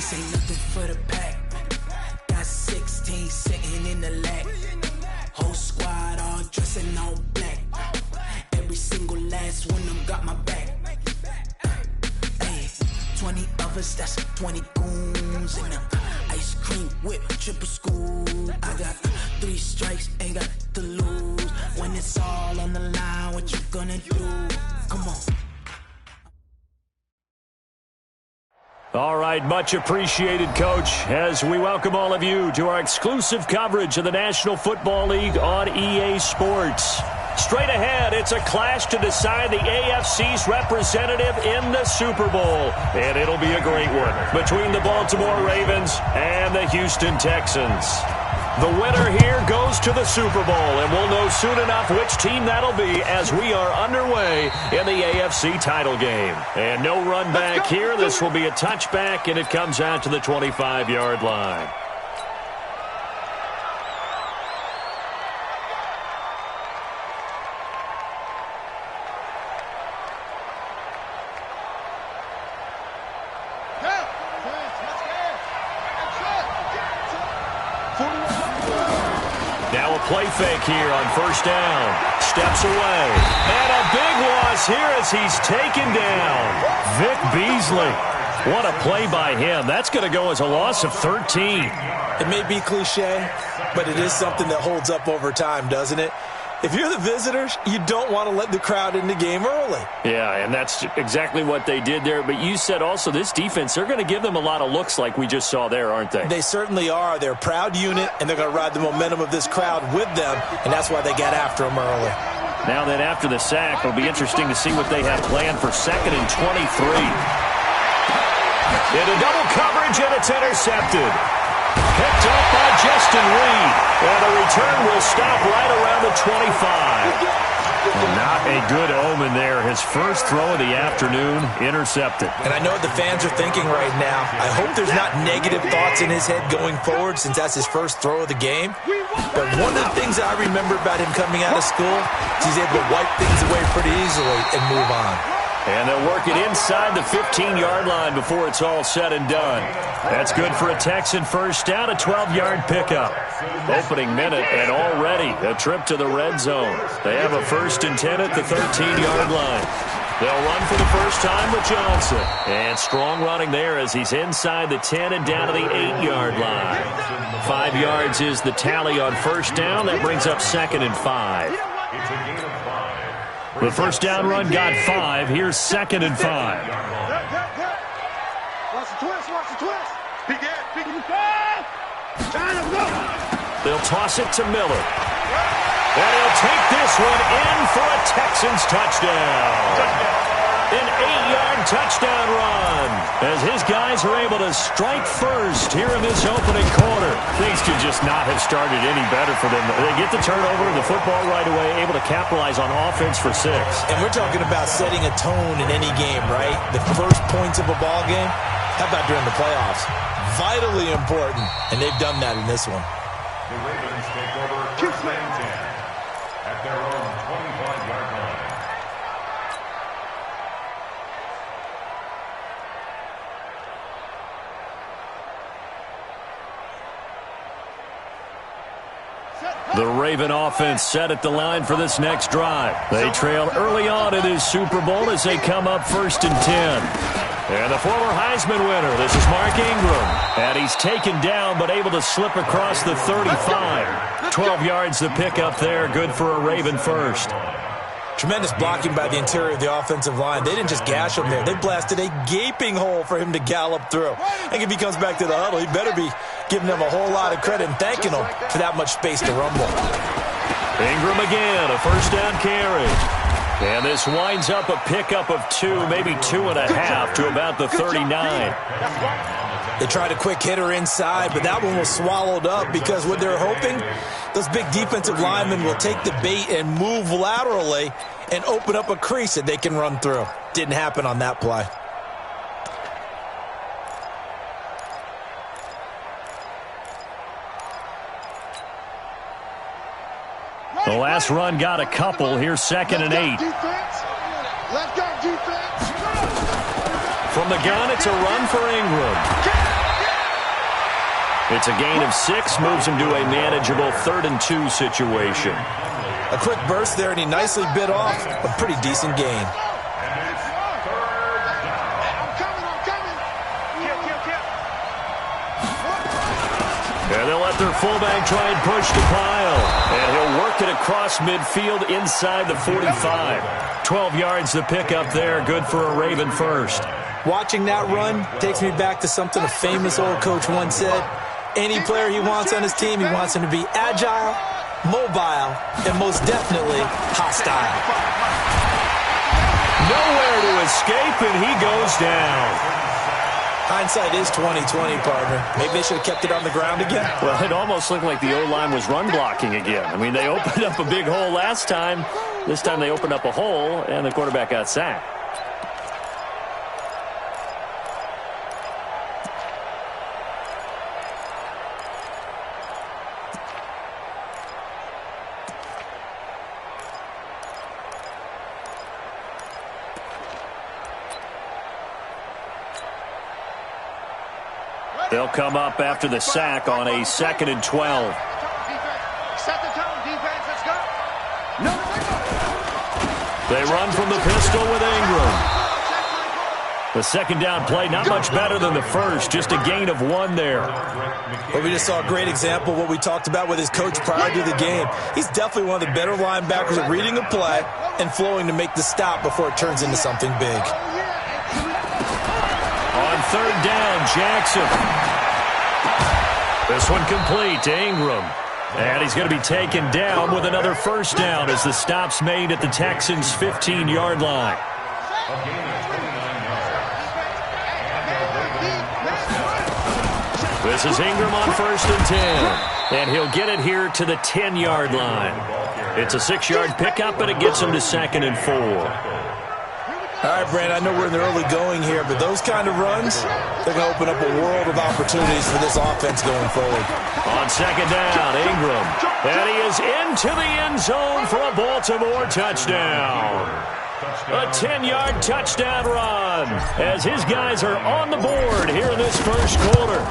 this ain't nothing for the pack. Got 16 sitting in the lag. Whole squad all dressing all black. Every single last one of them got my back. Hey, 20 of us, that's 20 goons in them. Ice cream whip, triple scoop. I got 3 strikes, ain't got to lose. When it's all on the line, what you gonna do? Come on. All right, much appreciated, Coach, as we welcome all of you to our exclusive coverage of the National Football League on EA Sports. Straight ahead, it's a clash to decide the AFC's representative in the Super Bowl, and it'll be a great one between the Baltimore Ravens and the Houston Texans. The winner here goes to the Super Bowl, and we'll know soon enough which team that'll be as we are underway in the AFC title game. And no run back here. This will be a touchback, and it comes out to the 25-yard line. Now a play fake here on first down. Steps away. And a big loss here as he's taken down. Vic Beasley. What a play by him. That's going to go as a loss of 13. It may be cliche, but it is something that holds up over time, doesn't it? If you're the visitors, you don't want to let the crowd in the game early. Yeah, and that's exactly what they did there. But you said also this defense, they're going to give them a lot of looks like we just saw there, aren't they? They certainly are. They're a proud unit, and they're going to ride the momentum of this crowd with them, and that's why they got after them early. Now then, after the sack, it'll be interesting to see what they have planned for 2nd and 23. Into double coverage, and it's intercepted. Picked up by Justin Reed. And the return will stop right around the 25. Not a good omen there. His first throw of the afternoon intercepted. And I know what the fans are thinking right now. I hope there's not negative thoughts in his head going forward since that's his first throw of the game. But one of the things I remember about him coming out of school is he's able to wipe things away pretty easily and move on. And they'll work it inside the 15-yard line before it's all said and done. That's good for a Texan first down, a 12-yard pickup. Opening minute, and already a trip to the red zone. They have a 1st and 10 at the 13-yard line. They'll run for the first time with Johnson. And strong running there as he's inside the 10 and down to the 8-yard line. 5 yards is the tally on first down. That brings up 2nd and 5. The first down run got 5. Here's 2nd and 5. Watch the twist, watch the twist. Peek it, peek it. They'll toss it to Miller. And he'll take this one in for a Texans touchdown. An 8-yard touchdown run as his guys are able to strike first here in this opening quarter. Things could just not have started any better for them. They get the turnover, the football right away, able to capitalize on offense for 6. And we're talking about setting a tone in any game, right? The first points of a ball game. How about during the playoffs? Vitally important, and they've done that in this one. The Ravens take over 2nd and 10 at their own 25-yard line. The Raven offense set at the line for this next drive. They trail early on in this Super Bowl as they come up 1st and 10. And the former Heisman winner, this is Mark Ingram. And he's taken down but able to slip across the 35. 12 yards the pickup there, good for a Raven first. Tremendous blocking by the interior of the offensive line. They didn't just gash him there. They blasted a gaping hole for him to gallop through. I think if he comes back to the huddle, he better be giving them a whole lot of credit and thanking them for that much space to rumble. Ingram again, a first down carry. And this winds up a pickup of 2, maybe 2.5 to about the 39. They tried a quick hitter inside, but that one was swallowed up because what they're hoping, those big defensive linemen will take the bait and move laterally and open up a crease that they can run through. Didn't happen on that play. The last run got a couple. Here's 2nd and 8. Let's go, defense. From the gun, it's a run for Ingram. It's a gain of 6, moves him to a manageable 3rd and 2 situation. A quick burst there, and he nicely bit off a pretty decent gain. And they'll let their fullback try and push the pile. And he'll work it across midfield inside the 45. 12 yards to pick up there. Good for a Raven first. Watching that run takes me back to something a famous old coach once said. Any player he wants on his team, he wants him to be agile, mobile, and most definitely hostile. Nowhere to escape, and he goes down. Hindsight is 20/20, partner. Maybe they should have kept it on the ground again. Well, it almost looked like the O-line was run blocking again. I mean, they opened up a big hole last time. This time they opened up a hole, and the quarterback got sacked. They'll come up after the sack on a 2nd and 12. Set the tone, defense, let's go. They run from the pistol with Ingram. The second down play, not much better than the first, just a gain of 1 there. Well, we just saw a great example of what we talked about with his coach prior to the game. He's definitely one of the better linebackers at reading a play and flowing to make the stop before it turns into something big. On 3rd down, Jackson. This one complete to Ingram. And he's going to be taken down with another first down as the stop's made at the Texans' 15-yard line. This is Ingram on 1st and 10. And he'll get it here to the 10-yard line. It's a 6-yard pickup, and it gets him to 2nd and 4. All right, Brand, I know we're in the early going here, but those kind of runs, they're going to open up a world of opportunities for this offense going forward. On 2nd down, Ingram. And he is into the end zone for a Baltimore touchdown. A 10-yard touchdown run as his guys are on the board here in this first quarter.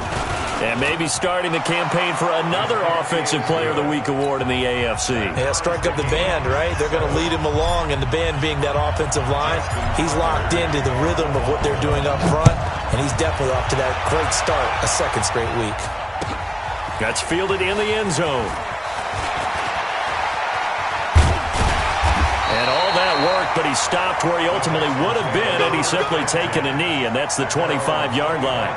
And maybe starting the campaign for another Offensive Player of the Week award in the AFC. Yeah, strike up the band, right? They're going to lead him along, and the band being that offensive line, he's locked into the rhythm of what they're doing up front, and he's definitely off to that great start, a 2nd straight week. That's fielded in the end zone. And all that work, but he stopped where he ultimately would have been had he simply taken a knee, and that's the 25-yard line.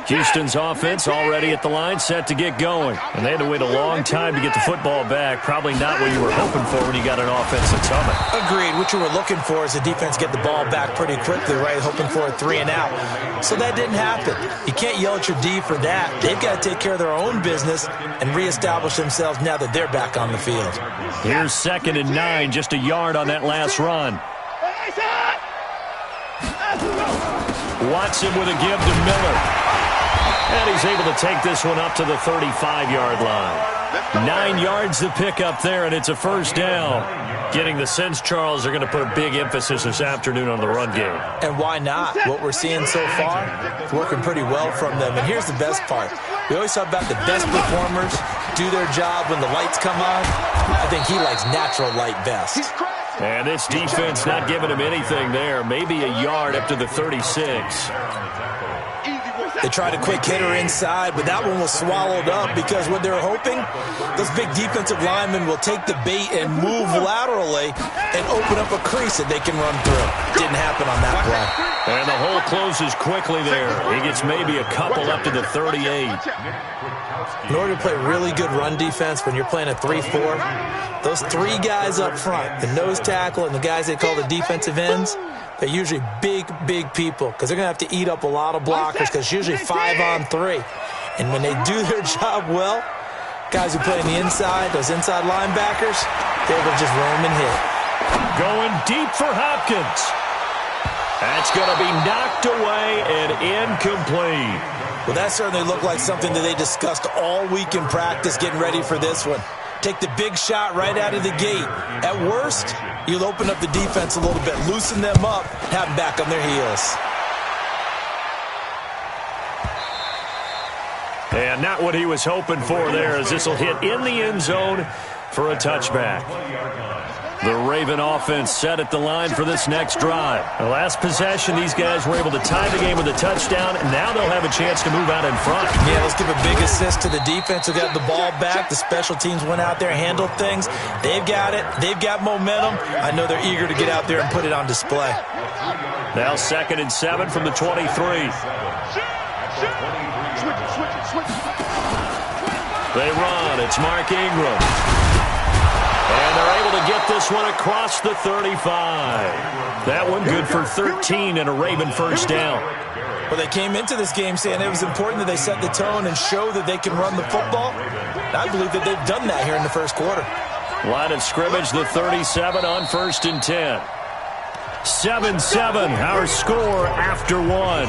Houston's offense already at the line, set to get going. And they had to wait a long time to get the football back. Probably not what you were hoping for when you got an offense that's humming. Agreed. What you were looking for is the defense get the ball back pretty quickly, right? Hoping for a 3 and out. So that didn't happen. You can't yell at your D for that. They've got to take care of their own business and reestablish themselves now that they're back on the field. Here's 2nd and 9, just a yard on that last run. Watson with a give to Miller. And he's able to take this one up to the 35-yard line. 9 yards to pick up there, and it's a first down. Getting the sense, Charles, are going to put a big emphasis this afternoon on the run game. And why not? What we're seeing so far is working pretty well from them. And here's the best part. We always talk about the best performers do their job when the lights come on. I think he likes natural light best. And this defense not giving him anything there. Maybe a yard up to the 36. They tried a quick hitter inside, but that one was swallowed up because what they're hoping, those big defensive linemen will take the bait and move laterally and open up a crease that they can run through. Didn't happen on that play. And the hole closes quickly there. He gets maybe a couple up to the 38. In order to play really good run defense when you're playing a 3-4, those 3 guys up front, the nose tackle and the guys they call the defensive ends, they're usually big, big people because they're going to have to eat up a lot of blockers because it's usually 5-on-3. And when they do their job well, guys who play on the inside, those inside linebackers, they're able to just roam and hit. Going deep for Hopkins. That's going to be knocked away and incomplete. Well, that certainly looked like something that they discussed all week in practice getting ready for this one. take the big shot right out of the gate. At worst, you'll open up the defense a little bit, loosen them up, have them back on their heels. And not what he was hoping for there, as this will hit in the end zone for a touchback. The Raven offense set at the line for this next drive. The last possession, these guys were able to tie the game with a touchdown, and now they'll have a chance to move out in front. Yeah, let's give a big assist to the defense who got the ball back. The special teams went out there, handled things. They've got it. They've got momentum. I know they're eager to get out there and put it on display. Now 2nd and 7 from the 23. They run. It's Mark Ingram. And they're able to get this one across the 35. That one good for 13 and a Raven first down. Well, they came into this game saying it was important that they set the tone and show that they can run the football. And I believe that they've done that here in the first quarter. Line of scrimmage, the 37 on 1st and 10. 7-7, our score after one.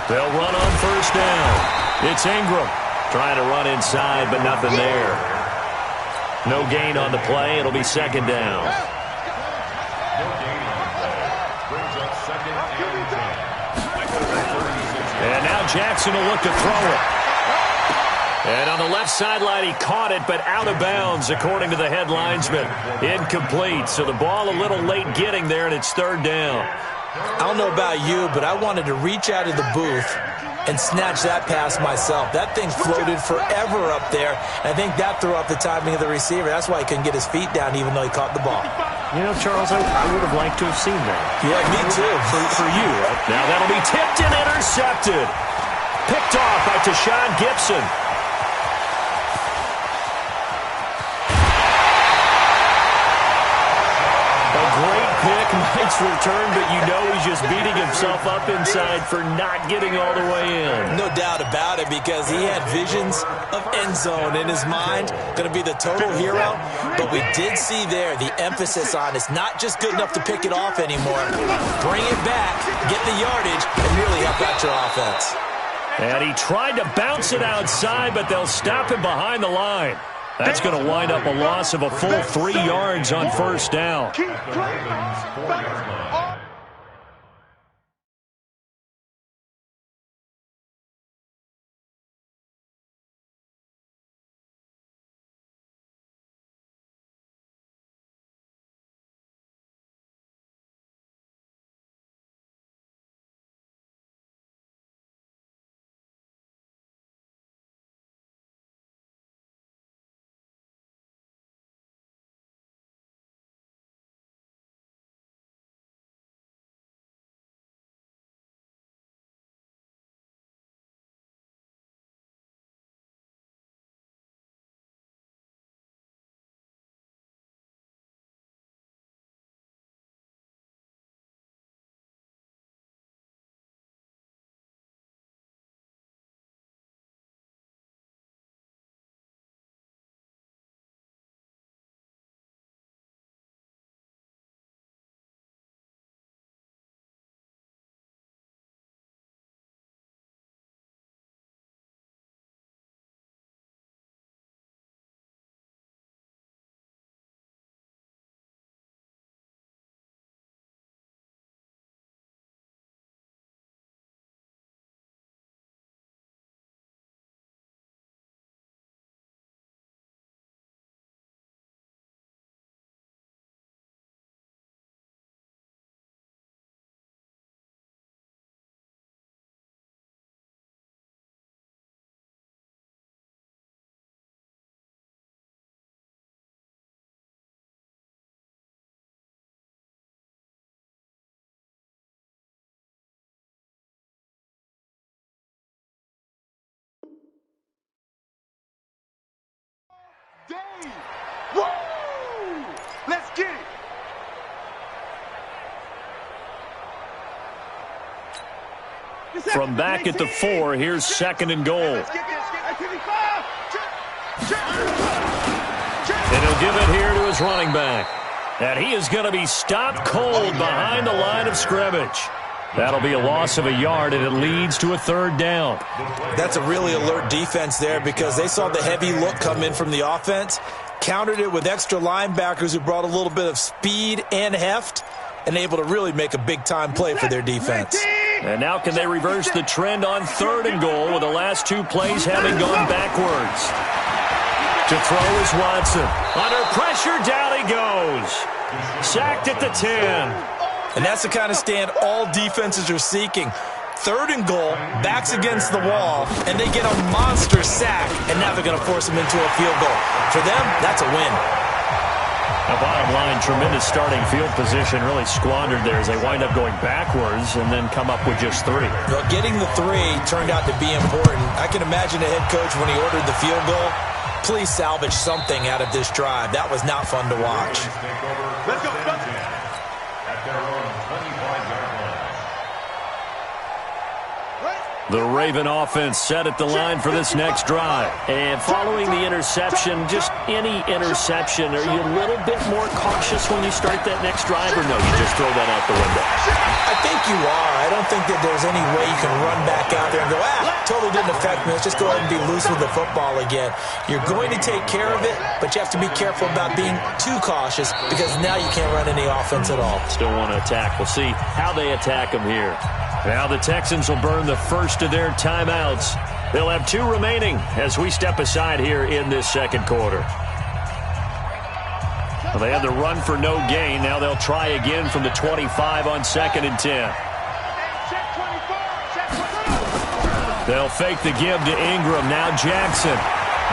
They'll run on 1st down. It's Ingram trying to run inside, but nothing there. No gain on the play. It'll be 2nd down. And now Jackson will look to throw it. And on the left sideline, he caught it, but out of bounds, according to the head linesman. Incomplete. So the ball a little late getting there, and it's 3rd down. I don't know about you, but I wanted to reach out of the booth and snatch that pass myself. That thing floated forever up there, and I think that threw off the timing of the receiver. That's why he couldn't get his feet down even though he caught the ball. You know, Charles, I would have liked to have seen that. Yeah, me too. For you. Now that'll be tipped and intercepted. Picked off by Tashawn Gibson. Nice return, but you know he's just beating himself up inside for not getting all the way in. No doubt about it, because he had visions of end zone in his mind. Going to be the total hero. But we did see there the emphasis on it's not just good enough to pick it off anymore. Bring it back, get the yardage, and really help out your offense. And he tried to bounce it outside, but they'll stop him behind the line. That's going to wind up a loss of a full 3 yards on 1st down. Dave! Woo! Let's get it! From back at the 4, here's 2nd and goal. Let's get this. Check. And he'll give it here to his running back. And he is going to be stopped cold behind the line of scrimmage. That'll be a loss of a yard, and it leads to a third down. That's a really alert defense there because they saw the heavy look come in from the offense, countered it with extra linebackers who brought a little bit of speed and heft, and able to really make a big-time play for their defense. And now can they reverse the trend on third and goal with the last two plays having gone backwards? To throw is Watson. Under pressure, down he goes. Sacked at the 10. And that's the kind of stand all defenses are seeking. Third and goal, backs against the wall, and they get a monster sack, and now they're going to force them into a field goal. For them, that's a win. The bottom line, tremendous starting field position, really squandered there as they wind up going backwards and then come up with just 3. Well, getting the 3 turned out to be important. I can imagine the head coach when he ordered the field goal, please salvage something out of this drive. That was not fun to watch. Let's go. At their own 25-yard line. The Raven offense set at the line for this next drive. And following the interception, just any interception, are you a little bit more cautious when you start that next drive, or no, you just throw that out the window? I think you are. I don't think that there's any way you can run back out there and go, totally didn't affect me. Let's just go ahead and be loose with the football again. You're going to take care of it, but you have to be careful about being too cautious because now you can't run any offense at all. Still want to attack. We'll see how they attack them here. Now the Texans will burn the first of their timeouts. They'll have 2 remaining as we step aside here in this second quarter. Well, they had the run for no gain. Now they'll try again from the 25 on 2nd and 10. They'll fake the give to Ingram. Now Jackson.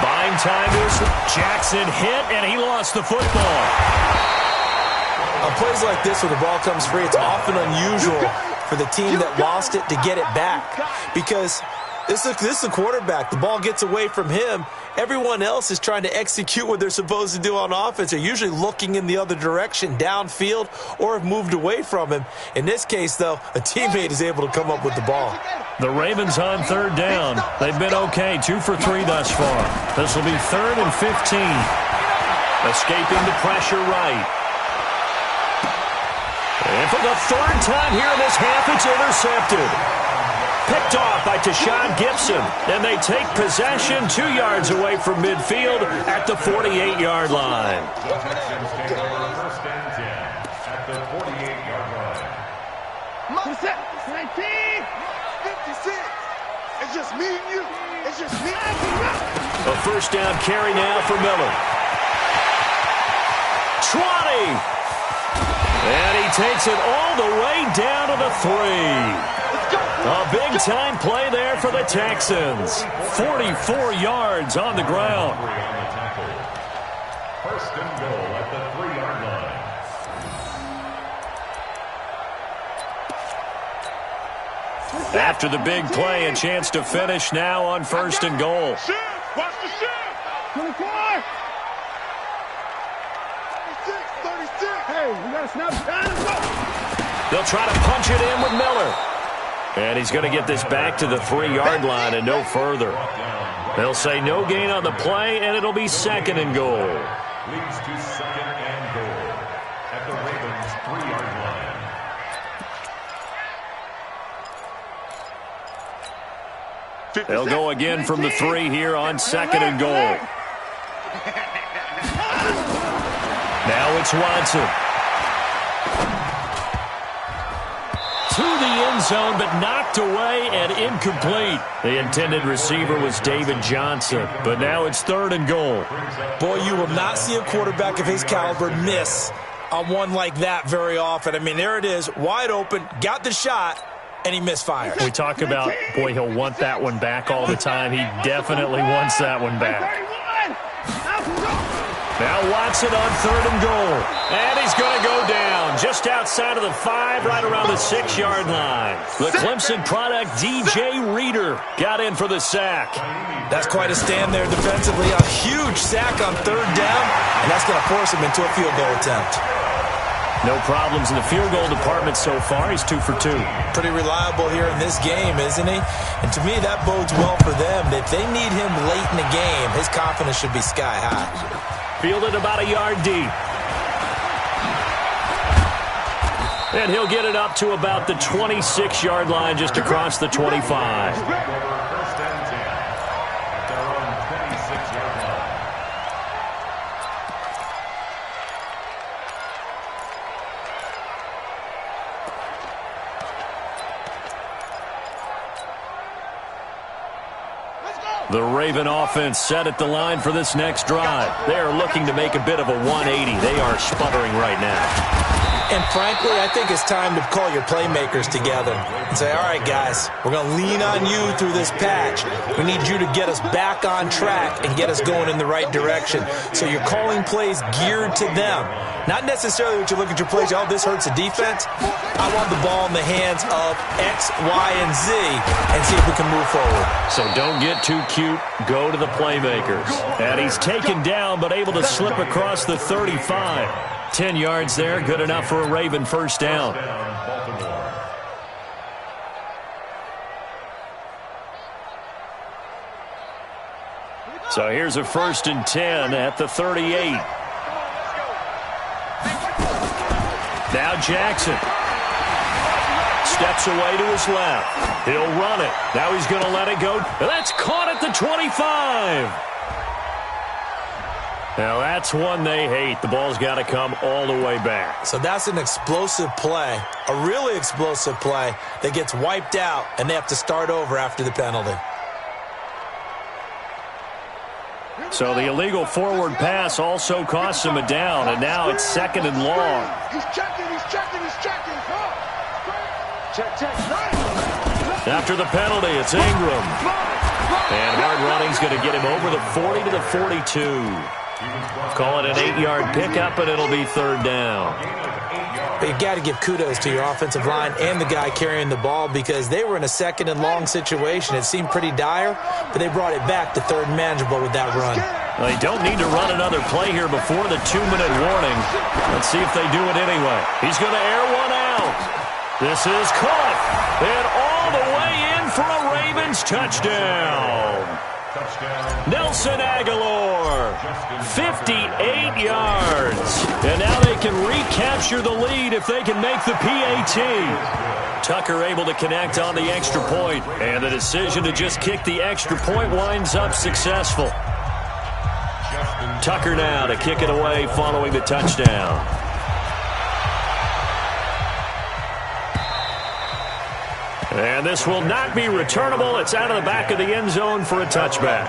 Buying time is Jackson hit, and he lost the football. On plays like this where the ball comes free, it's often unusual for the team that lost it to get it back because this is a quarterback. The ball gets away from him. Everyone else is trying to execute what they're supposed to do on offense. They're usually looking in the other direction, downfield, or have moved away from him. In this case, though, a teammate is able to come up with the ball. The Ravens on third down. They've been okay, 2 for 3 thus far. This will be 3rd and 15. Escaping the pressure right. And for the 3rd time here in this half, it's intercepted. Picked off by Tashawn Gibson. And they take possession 2 yards away from midfield at the 48-yard line. The Texans take over 1st and 10 at the 48-yard line. 19, 56. It's just me and you. It's just me. A 1st down carry now for Miller. 20. And he takes it all the way down to the 3. A big-time play there for the Texans. 44 yards on the ground. 1st and goal at the 3-yard line. After the big play, a chance to finish now on 1st and goal. Watch the shift. 24. 36. Hey, we got to snap down and go. They'll try to punch it in with Miller. And he's going to get this back to the 3-yard line and no further. They'll say no gain on the play, and it'll be 2nd and goal. Leads to 2nd and goal at the Ravens' 3-yard line. They'll go again from the 3 here on 2nd and goal. Now it's Watson. To the end zone, but knocked away and incomplete. The intended receiver was David Johnson, but now it's 3rd and goal. Boy, you will not see a quarterback of his caliber miss on one like that very often. I mean, there it is, wide open, got the shot, and he misfired. We talk about, boy, he'll want that one back all the time. He definitely wants that one back. Now Watson on 3rd and goal. And he's going to go down just outside of the 5, right around the 6-yard line. The Clemson product, DJ Reader, got in for the sack. That's quite a stand there defensively. A huge sack on 3rd down, and that's going to force him into a field goal attempt. No problems in the field goal department so far. He's 2 for 2. Pretty reliable here in this game, isn't he? And to me, that bodes well for them. If they need him late in the game, his confidence should be sky high. Fielded about a yard deep. And he'll get it up to about the 26-yard line, just across the 25. The Raven offense set at the line for this next drive. They are looking to make a bit of a 180. They are sputtering right now. And frankly, I think it's time to call your playmakers together and say, all right, guys, we're going to lean on you through this patch. We need you to get us back on track and get us going in the right direction. So you're calling plays geared to them. Not necessarily what you look at your plays, oh, this hurts the defense. I want the ball in the hands of X, Y, and Z and see if we can move forward. So don't get too cute. Go to the playmakers. And he's taken down but able to slip across the 35. 10 yards there, good enough for a Raven first down. So here's a 1st and 10 at the 38. Now Jackson steps away to his left. He'll run it. Now he's going to let it go. That's caught at the 25. Now, that's one they hate. The ball's got to come all the way back. So that's an explosive play, a really explosive play that gets wiped out, and they have to start over after the penalty. So the illegal forward pass also costs him a down, and now it's 2nd and long. He's checking. After the penalty, it's Ingram. And hard running's going to get him over the 40 to the 42. Call it an 8-yard pickup, and it'll be 3rd down. But you've got to give kudos to your offensive line and the guy carrying the ball because they were in a 2nd and long situation. It seemed pretty dire, but they brought it back to 3rd and manageable with that run. Well, they don't need to run another play here before the 2-minute warning. Let's see if they do it anyway. He's going to air one out. This is caught. And all the way in for a Ravens touchdown. Nelson Aguilar, 58 yards. And now they can recapture the lead if they can make the PAT. Tucker able to connect on the extra point. And the decision to just kick the extra point winds up successful. Tucker now to kick it away following the touchdown. And this will not be returnable. It's out of the back of the end zone for a touchback.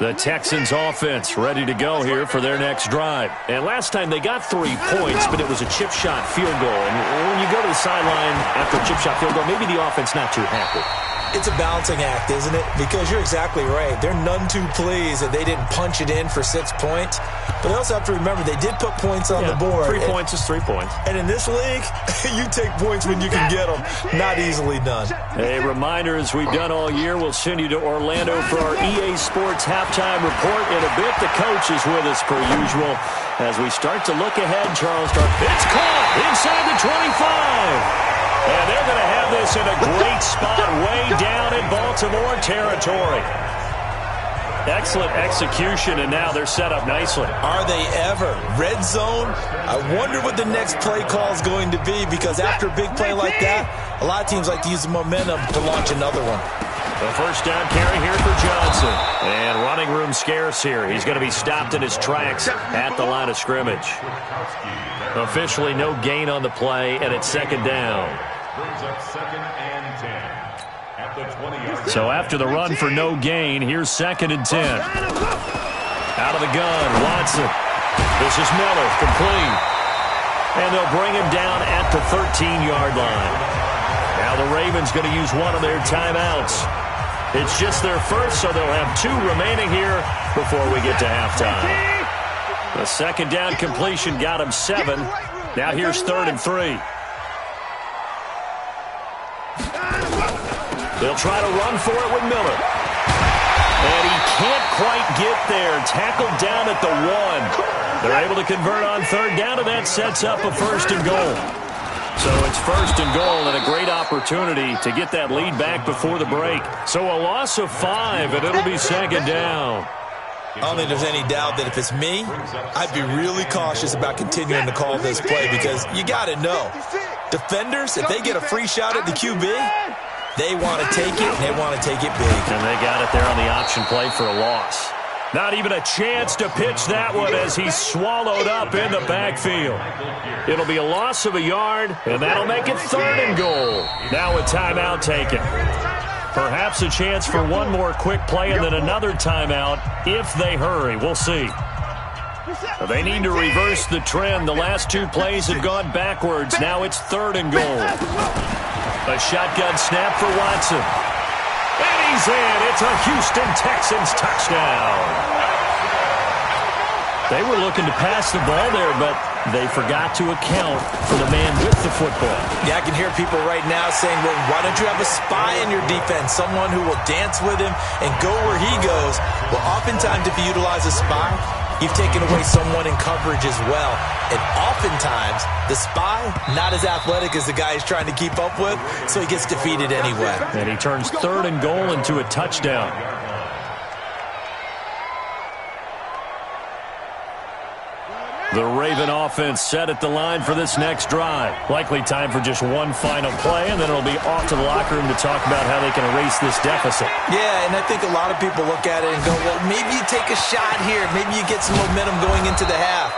The Texans offense ready to go here for their next drive. And last time they got 3 points, but it was a chip shot field goal. And when you go to the sideline after a chip shot field goal, maybe the offense not too happy. It's a balancing act, isn't it? Because you're exactly right. They're none too pleased that they didn't punch it in for 6 points. But they also have to remember they did put points on the board. 3 points is 3 points. And in this league, you take points when you can get them. Not easily done. A reminder, as we've done all year, we'll send you to Orlando for our EA Sports halftime report. In a bit, the coach is with us per usual. As we start to look ahead, Charles Stark. It's caught inside the 25. And they're going to have this in a great spot way down in Baltimore territory. Excellent execution, and now they're set up nicely. Are they ever? Red zone? I wonder what the next play call is going to be, because after a big play like that, a lot of teams like to use the momentum to launch another one. The first down carry here for Johnson. And running room scarce here. He's going to be stopped in his tracks at the line of scrimmage. Officially no gain on the play, and it's 2nd down. Brings up 2nd and 10 at the 20-yard line. So after the run for no gain, here's 2nd and 10. Out of the gun, Watson. This is Miller, complete. And they'll bring him down at the 13-yard line. Now the Ravens going to use one of their timeouts. It's just their first, so they'll have 2 remaining here before we get to halftime. The second down completion got him 7. Now here's 3rd and 3. They'll try to run for it with Miller. And he can't quite get there. Tackled down at the 1. They're able to convert on 3rd down, and that sets up a 1st and goal. So it's 1st and goal and a great opportunity to get that lead back before the break. So a loss of 5, and it'll be 2nd down. I don't think there's any doubt that if it's me, I'd be really cautious about continuing to call this play because you got to know, defenders, if they get a free shot at the QB, they want to take it, and they want to take it big. And they got it there on the option play for a loss. Not even a chance to pitch that one as he's swallowed up in the backfield. It'll be a loss of a yard, and that'll make it 3rd and goal. Now a timeout taken. Perhaps a chance for one more quick play and then another timeout if they hurry. We'll see. They need to reverse the trend. The last 2 plays have gone backwards. Now it's 3rd and goal. A shotgun snap for Watson. And he's in. It's a Houston Texans touchdown. They were looking to pass the ball there, but they forgot to account for the man with the football. Yeah, I can hear people right now saying, well, why don't you have a spy in your defense, someone who will dance with him and go where he goes? Well, oftentimes if you utilize a spy, you've taken away someone in coverage as well. And oftentimes, the spy, not as athletic as the guy he's trying to keep up with, so he gets defeated anyway. And he turns 3rd and goal into a touchdown. The Raven offense set at the line for this next drive. Likely time for just one final play, and then it'll be off to the locker room to talk about how they can erase this deficit. Yeah, and I think a lot of people look at it and go, well, maybe you take a shot here. Maybe you get some momentum going into the half.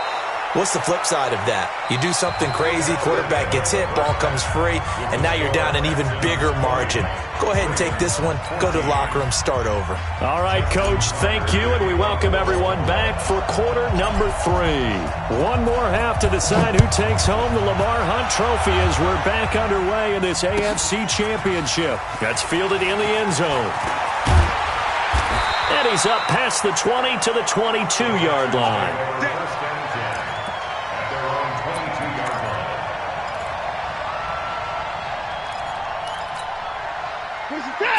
What's the flip side of that? You do something crazy, quarterback gets hit, ball comes free, and now you're down an even bigger margin. Go ahead and take this one, go to the locker room, start over. All right, Coach, thank you, and we welcome everyone back for quarter number 3. One more half to decide who takes home the Lamar Hunt Trophy as we're back underway in this AFC Championship. That's fielded in the end zone. And he's up past the 20 to the 22-yard line.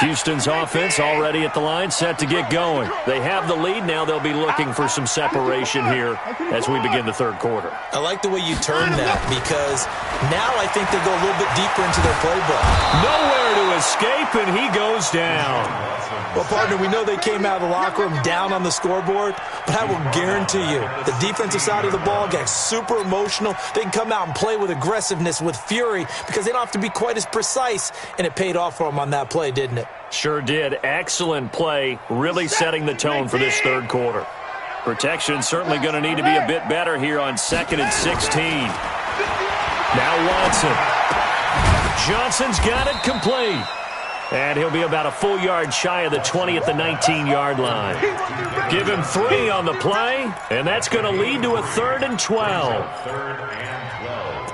Houston's offense already at the line, set to get going. They have the lead. Now they'll be looking for some separation here as we begin the 3rd quarter. I like the way you turn that because now I think they go a little bit deeper into their playbook. Nowhere to escape, and he goes down. Well, partner, we know they came out of the locker room down on the scoreboard, but I will guarantee you the defensive side of the ball gets super emotional. They can come out and play with aggressiveness, with fury, because they don't have to be quite as precise, and it paid off for them on that play, didn't it? Sure did. Excellent play, really setting the tone for this 3rd quarter. Protection certainly going to need to be a bit better here on 2nd and 16. Now Watson. Johnson's got it complete. And he'll be about a full yard shy of the 20 at the 19-yard line. Give him 3 on the play, and that's going to lead to a 3rd and 12. 3rd and 12.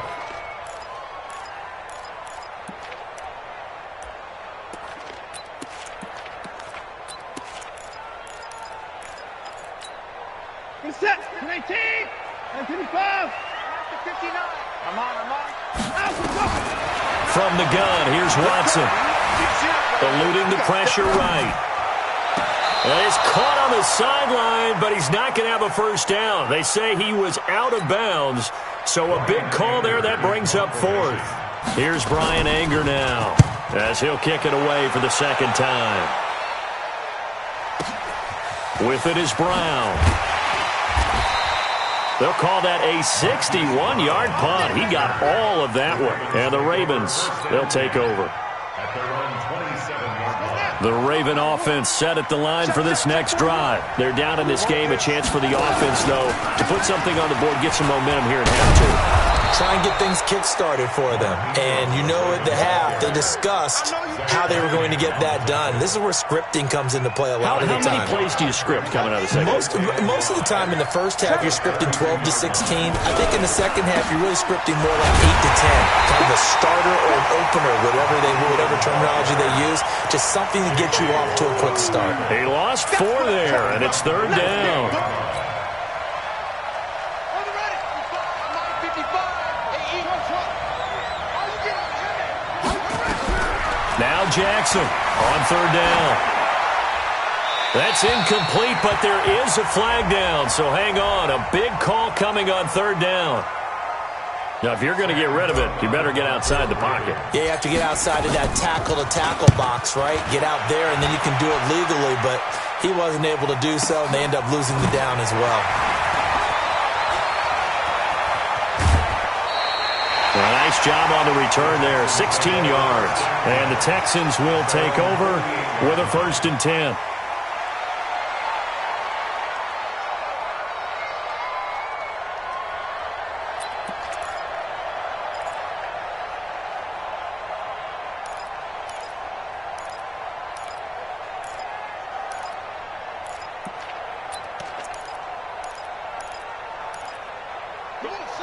Set, 19, 55, 59. I'm on. From the gun, here's Watson. Eluding the pressure right. And he's caught on the sideline, but he's not going to have a first down. They say he was out of bounds, so a big call there that brings up 4th. Here's Brian Anger now as he'll kick it away for the 2nd time. With it is Brown. They'll call that a 61-yard punt. He got all of that one. And the Ravens, they'll take over. At their own 27-yard line. The Raven offense set at the line for this next drive. They're down in this game. A chance for the offense, though, to put something on the board, get some momentum here at half 2. Try and get things kick-started for them. And you know at the half, they discussed how they were going to get that done. This is where scripting comes into play a lot of the time. How many plays do you script coming out of the second? Most of the time in the first half, you're scripting 12 to 16. I think in the second half, you're really scripting more like 8 to 10. Kind of a starter or an opener, whatever terminology they use. Just something to get you off to a quick start. He lost 4 there, and it's 3rd down. Jackson on third down. That's incomplete, but there is a flag down, so hang on. A big call coming on third down. Now, if you're going to get rid of it, you better get outside the pocket. Yeah, you have to get outside of that tackle-to-tackle box, right? Get out there, and then you can do it legally, but he wasn't able to do so, and they end up losing the down as well. A nice job on the return there, 16 yards. And the Texans will take over with a 1st and 10.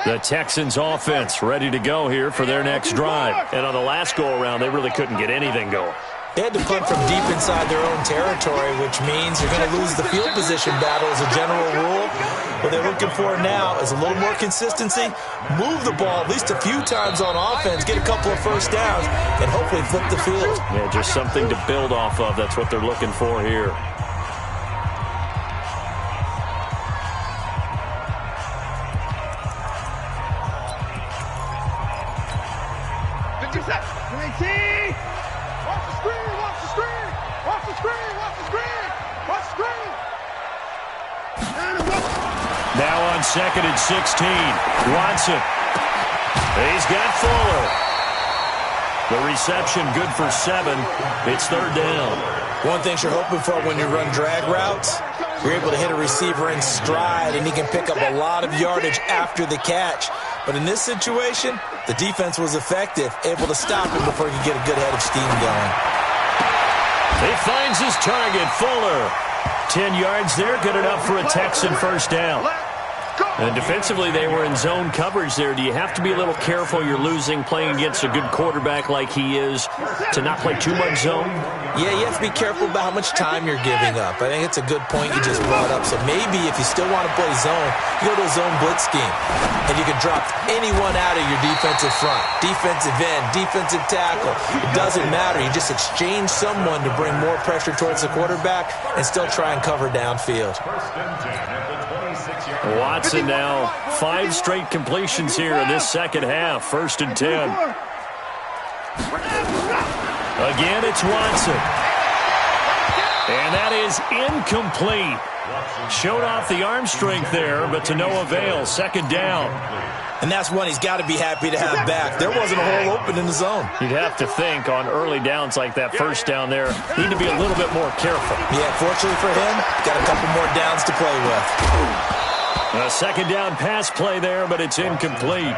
The Texans offense ready to go here for their next drive. And on the last go-around, they really couldn't get anything going. They had to punt from deep inside their own territory, which means you're going to lose the field position battle as a general rule. What they're looking for now is a little more consistency, move the ball at least a few times on offense, get a couple of first downs, and hopefully flip the field. Yeah, just something to build off of. That's what they're looking for here. Now on 2nd and 16, Watson. He's got Fuller. The reception good for 7. It's third down. One thing you're hoping for when you run drag routes, you're able to hit a receiver in stride, and he can pick up a lot of yardage after the catch. But in this situation, the defense was effective, able to stop him before he could get a good head of steam going. He finds his target, Fuller. 10 yards there, good enough for a Texan first down. And defensively, they were in zone coverage there. Do you have to be a little careful? You're losing, playing against a good quarterback like he is, to not play too much zone? Yeah, you have to be careful about how much time you're giving up. I think it's a good point you just brought up. So maybe if you still want to play zone, you go to a zone blitz scheme. And you can drop anyone out of your defensive front. Defensive end, defensive tackle. It doesn't matter. You just exchange someone to bring more pressure towards the quarterback and still try and cover downfield. Watson now 5 straight completions here in this second half. 1st and 10. Again, it's Watson. And that is incomplete. Showed off the arm strength there, but to no avail. 2nd down. And that's one he's got to be happy to have back. There wasn't a hole open in the zone. You'd have to think on early downs like that first down there, need to be a little bit more careful. Yeah, fortunately for him, got a couple more downs to play with. A 2nd down pass play there, but it's incomplete.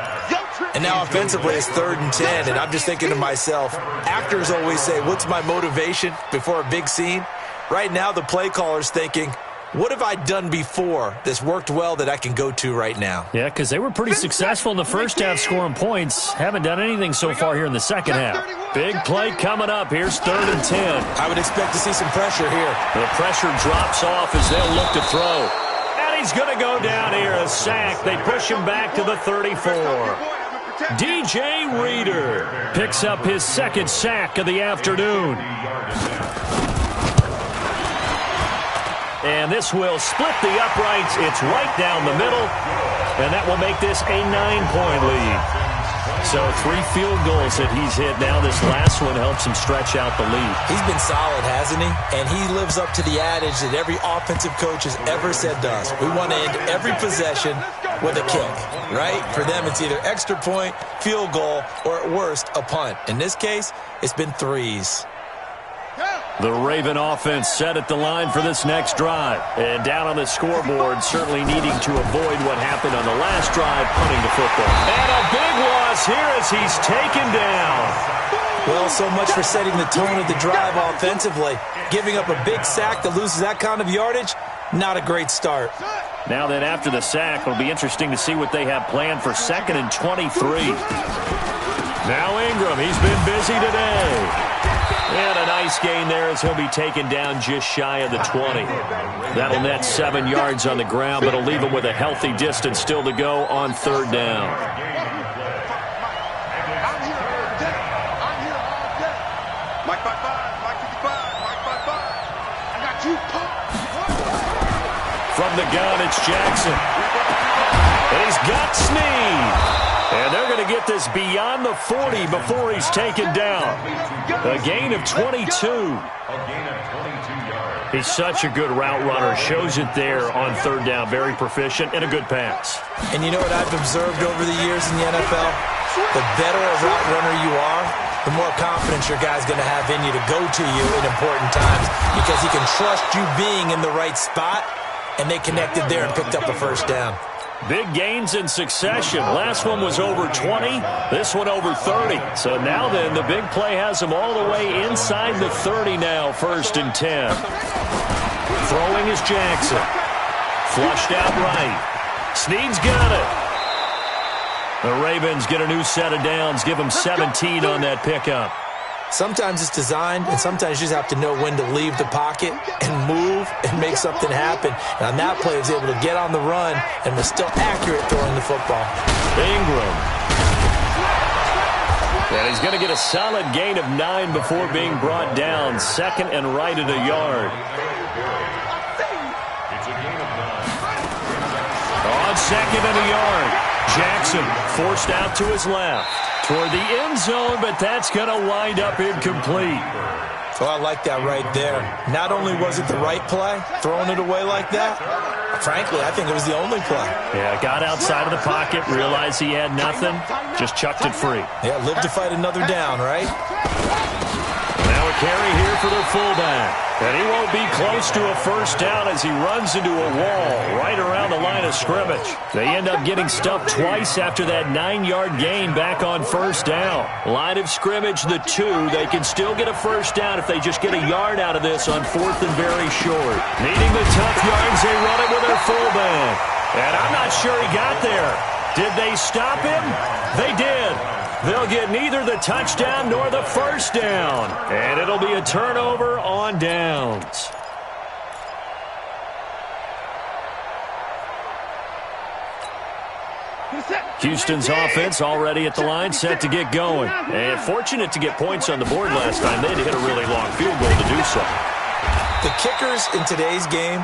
And now offensively it's 3rd and 10, and I'm just thinking to myself, actors always say, what's my motivation before a big scene? Right now the play caller's thinking, what have I done before that's worked well that I can go to right now? Yeah, because they were pretty successful in the first half scoring points. Haven't done anything so far here in the second half. Big play coming up. Here's 3rd and 10. I would expect to see some pressure here. The pressure drops off as they'll look to throw. And he's going to go down here, a sack. They push him back to the 34. DJ Reader picks up his 2nd sack of the afternoon. And this will split the uprights. It's right down the middle. And that will make this a 9-point lead. So 3 field goals that he's hit now. This last one helps him stretch out the lead. He's been solid, hasn't he? And he lives up to the adage that every offensive coach has ever said to us. We want to end every possession with a kick, right? For them, it's either extra point, field goal, or at worst, a punt. In this case, it's been 3s. The Raven offense set at the line for this next drive. And down on the scoreboard, certainly needing to avoid what happened on the last drive, punting the football. And a big loss here as he's taken down. Well, so much for setting the tone of the drive offensively. Giving up a big sack that loses that kind of yardage, not a great start. Now then, after the sack, it'll be interesting to see what they have planned for 2nd and 23. Now Ingram, he's been busy today. And a nice gain there as he'll be taken down just shy of the 20. That'll net 7 yards on the ground, but it'll leave him with a healthy distance still to go on 3rd down. Mike, from the gun. It's Jackson. And he's got Snead. And they're going to get this beyond the 40 before he's taken down. A gain of 22. He's such a good route runner. Shows it there on third down. Very proficient and a good pass. And you know what I've observed over the years in the NFL? The better a route runner you are, the more confidence your guy's going to have in you to go to you in important times because he can trust you being in the right spot, and they connected there and picked up a first down. Big gains in succession. Last one was over 20. This one over 30. So now then, the big play has him all the way inside the 30 now, 1st and 10. Throwing is Jackson. Flushed out right. Snead's got it. The Ravens get a new set of downs. Give them 17 on that pickup. Sometimes it's designed, and sometimes you just have to know when to leave the pocket and move and make something happen. And on that play, he was able to get on the run and was still accurate throwing the football. Ingram. And he's going to get a solid gain of 9 before being brought down. 2nd and right at a yard. On 2nd and a yard. Jackson forced out to his left. Toward the end zone, but that's going to wind up incomplete. So I like that right there. Not only was it the right play, throwing it away like that, frankly, I think it was the only play. Yeah, got outside of the pocket, realized he had nothing, just chucked it free. Yeah, live to fight another down, right? Now a carry here for the fullback. And he won't be close to a first down as he runs into a wall right around the line of scrimmage. They end up getting stuffed twice after that 9-yard gain back on first down. Line of scrimmage, the 2. They can still get a first down if they just get a yard out of this on 4th and very short. Needing the tough yards, they run it with their fullback. And I'm not sure he got there. Did they stop him? They did. They'll get neither the touchdown nor the first down. And it'll be a turnover on downs. Houston's offense already at the line, set to get going. And fortunate to get points on the board last time. They had to hit a really long field goal to do so. The kickers in today's game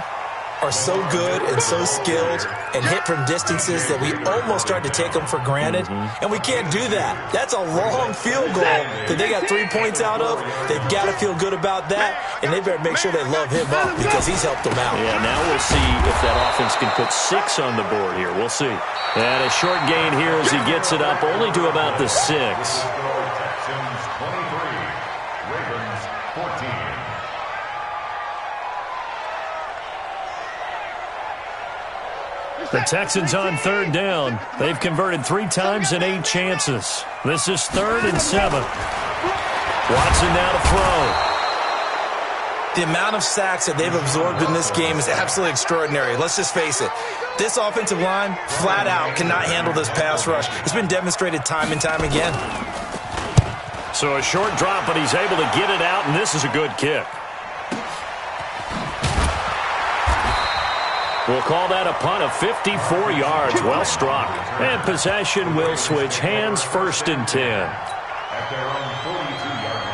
are so good and so skilled and hit from distances that we almost start to take them for granted, and we can't do that. That's a long field goal that they got 3 points out of. They've got to feel good about that, and they better make sure they love him up because he's helped them out. Yeah, now we'll see if that offense can put 6 on the board here. We'll see. And a short gain here as he gets it up only to about the 6. The Texans on 3rd down. They've converted 3 times in 8 chances. This is 3rd and 7. Watson now to throw. The amount of sacks that they've absorbed in this game is absolutely extraordinary. Let's just face it. This offensive line, flat out, cannot handle this pass rush. It's been demonstrated time and time again. So a short drop, but he's able to get it out, and this is a good kick. We'll call that a punt of 54 yards. Well struck. And possession will switch hands, 1st and 10. At their own 42-yard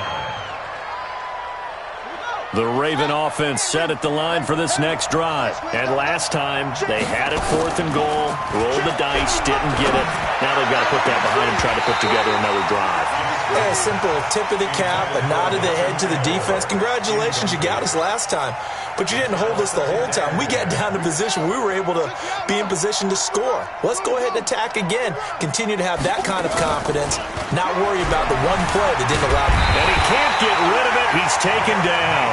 line. The Raven offense set at the line for this next drive. And last time, they had it 4th and goal, rolled the dice, didn't get it. Now they've got to put that behind them, try to put together another drive. Yeah, a simple tip of the cap, a nod of the head to the defense. Congratulations, you got us last time. But you didn't hold us the whole time. We got down to position. We were able to be in position to score. Let's go ahead and attack again. Continue to have that kind of confidence. Not worry about the one play that didn't allow. And he can't get rid of it. He's taken down.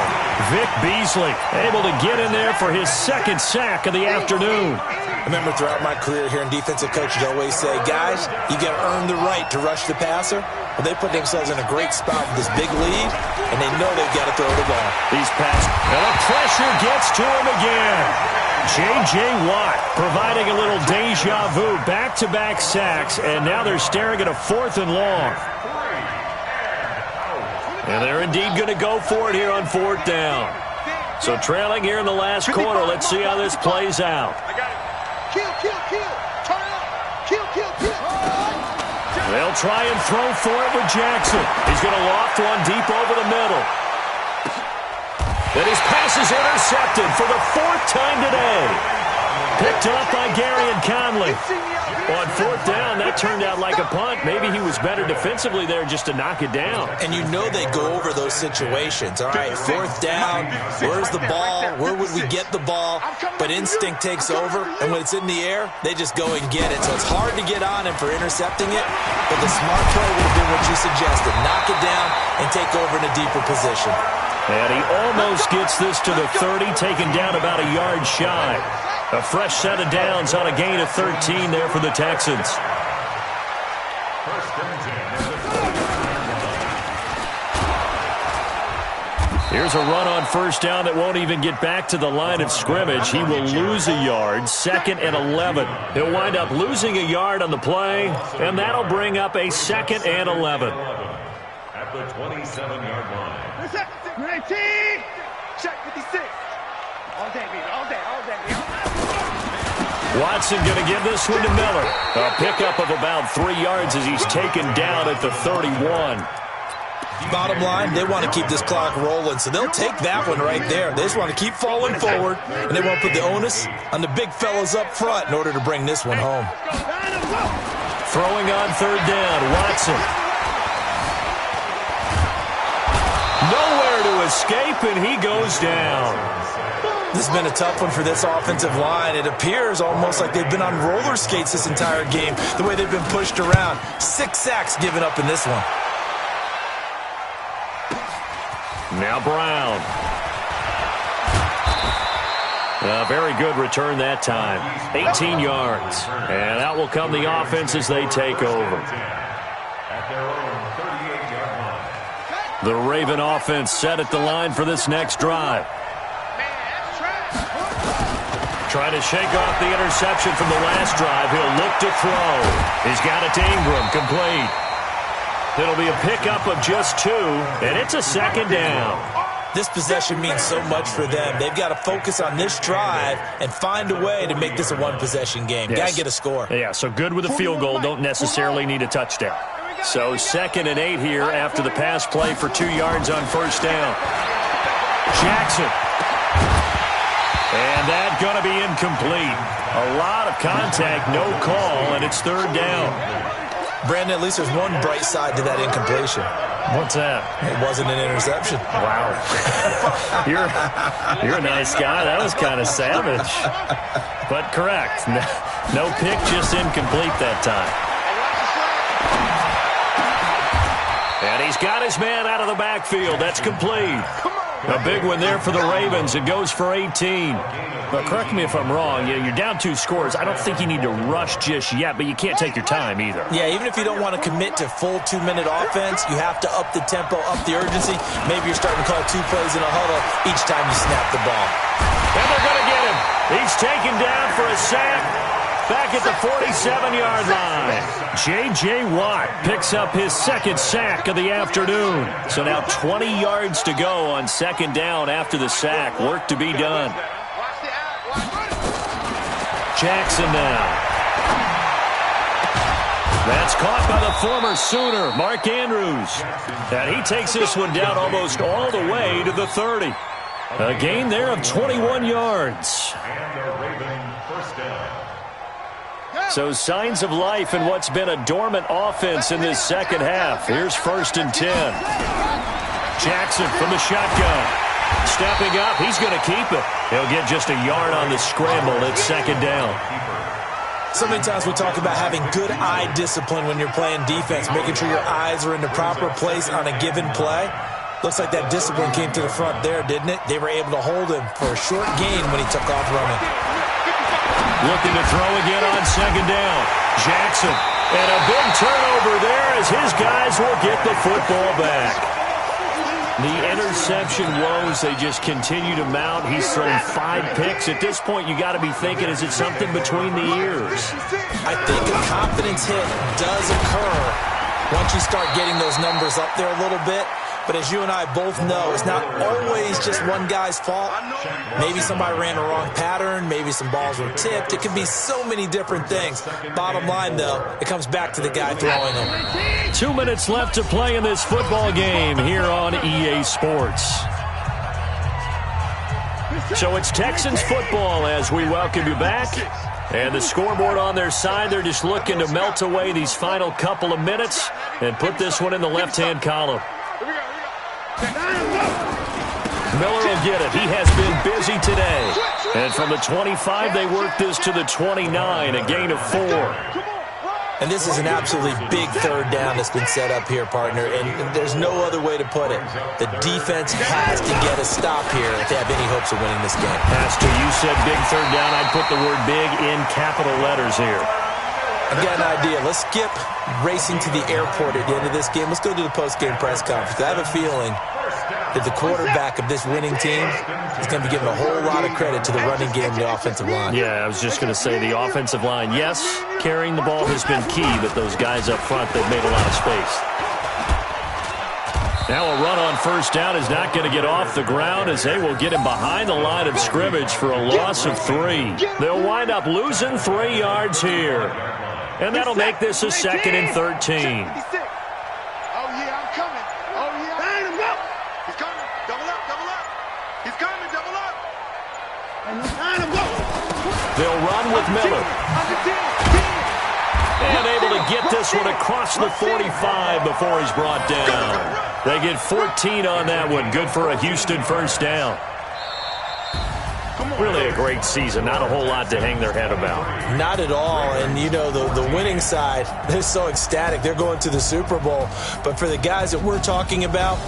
Vic Beasley able to get in there for his 2nd sack of the afternoon. I remember throughout my career here in defensive coaches always say, guys, you got to earn the right to rush the passer. Well, they put themselves in a great spot with this big lead, and they know they've got to throw the ball. He's passed, and the pressure gets to him again. J.J. Watt providing a little deja vu, back-to-back sacks, and now they're staring at a 4th and long. And they're indeed going to go for it here on 4th down. So trailing here in the last quarter, let's see how this plays out. Kill, kill, kill. Turn it up. Kill, kill, kill. They'll try and throw for it with Jackson. He's going to loft one deep over the middle. And his pass is intercepted for the 4th time today. Picked off by Gary and Conley. On fourth down, that turned out like a punt. Maybe he was better defensively there just to knock it down. And you know they go over those situations. All right, fourth down, where's the ball? Where would we get the ball? But instinct takes over, and when it's in the air, they just go and get it. So it's hard to get on him for intercepting it, but the smart play would have been what you suggested. Knock it down and take over in a deeper position. And he almost gets this to the 30, taken down about a yard shy. A fresh set of downs on a gain of 13 there for the Texans. Here's a run on first down that won't even get back to the line of scrimmage. He will lose a yard, 2nd and 11. He'll wind up losing a yard on the play, and that'll bring up a 2nd and 11. At the 27-yard line. 19, check 56. All day, baby, all day, all day. Watson going to give this one to Miller. A pickup of about 3 yards as he's taken down at the 31. Bottom line, they want to keep this clock rolling, so they'll take that one right there. They just want to keep falling forward, and they want to put the onus on the big fellas up front in order to bring this one home. Throwing on third down, Watson. Nowhere to escape, and he goes down. This has been a tough one for this offensive line. It appears almost like they've been on roller skates this entire game, the way they've been pushed around. 6 sacks given up in this one. Now Brown. A very good return that time. 18 yards. And out will come the offense as they take over. At their own 38-yard line. The Raven offense set at the line for this next drive. Trying to shake off the interception from the last drive. He'll look to throw. He's got it to Ingram, complete. It'll be a pickup of just 2, and it's a 2nd down. This possession means so much for them. They've got to focus on this drive and find a way to make this a one-possession game. Yes. Got to get a score. Yeah, so good with a field goal. Don't necessarily need a touchdown. So 2nd and 8 here after the pass play for 2 yards on first down. Jackson. And that's going to be incomplete. A lot of contact, no call, and it's 3rd down. Brandon, at least there's one bright side to that incompletion. What's that? It wasn't an interception. Wow. You're a nice guy. That was kind of savage. But correct. No pick, just incomplete that time. And he's got his man out of the backfield. That's complete. A big one there for the Ravens. It goes for 18. But correct me if I'm wrong. You're down 2 scores. I don't think you need to rush just yet, but you can't take your time either. Yeah, even if you don't want to commit to full 2-minute offense, you have to up the tempo, up the urgency. Maybe you're starting to call 2 plays in a huddle each time you snap the ball. And they're going to get him. He's taken down for a sack. Back at the 47-yard line. J.J. Watt picks up his 2nd sack of the afternoon. So now 20 yards to go on 2nd down after the sack. Work to be done. Jackson now. That's caught by the former Sooner, Mark Andrews. And he takes this one down almost all the way to the 30. A gain there of 21 yards. And the Raven first down. So signs of life in what's been a dormant offense in this second half. Here's 1st and 10. Jackson from the shotgun. Stepping up, he's going to keep it. He'll get just a yard on the scramble. It's 2nd down. So many times we talk about having good eye discipline when you're playing defense, making sure your eyes are in the proper place on a given play. Looks like that discipline came to the front there, didn't it? They were able to hold him for a short gain when he took off running. Looking to throw again on 2nd down. Jackson. And a big turnover there as his guys will get the football back. The interception woes, they just continue to mount. He's thrown 5 picks. At this point, you got to be thinking, is it something between the ears? I think a confidence hit does occur once you start getting those numbers up there a little bit. But as you and I both know, it's not always just one guy's fault. Maybe somebody ran the wrong pattern. Maybe some balls were tipped. It could be so many different things. Bottom line, though, it comes back to the guy throwing them. 2 minutes left to play in this football game here on EA Sports. So it's Texans football as we welcome you back. And the scoreboard on their side, they're just looking to melt away these final couple of minutes and put this one in the left-hand column. Miller will get it. He has been busy today. And from the 25, they work this to the 29, a gain of 4. And this is an absolutely big third down that's been set up here, partner, and there's no other way to put it. The defense has to get a stop here if they have any hopes of winning this game. Pastor, you said big third down. I'd put the word big in capital letters here. I've got an idea. Let's skip racing to the airport at the end of this game. Let's go to the post-game press conference. I have a feeling that the quarterback of this winning team is going to be given a whole lot of credit to the running game and the offensive line. Yeah, I was just going to say the offensive line. Yes, carrying the ball has been key, but those guys up front, they've made a lot of space. Now a run on first down is not going to get off the ground as they will get him behind the line of scrimmage for a loss of 3. They'll wind up losing 3 yards here. And that'll make this a 2nd and 13. Oh, yeah, I'm coming. Oh, yeah. Line him up. He's coming. Double up, double up. He's coming, double up. Line him up. They'll run with Miller. And able to get this one across the 45 before he's brought down. They get 14 on that one. Good for a Houston first down. Really a great season. Not a whole lot to hang their head about. Not at all. And, you know, the winning side, they're so ecstatic. They're going to the Super Bowl. But for the guys that we're talking about,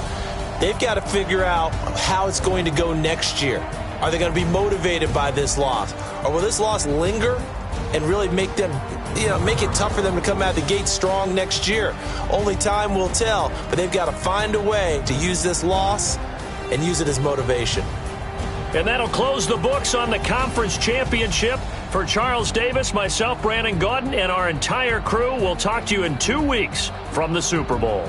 they've got to figure out how it's going to go next year. Are they going to be motivated by this loss? Or will this loss linger and really make them, make it tough for them to come out of the gate strong next year? Only time will tell. But they've got to find a way to use this loss and use it as motivation. And that'll close the books on the conference championship. For Charles Davis, myself, Brandon Gaudin, and our entire crew, we'll talk to you in 2 weeks from the Super Bowl.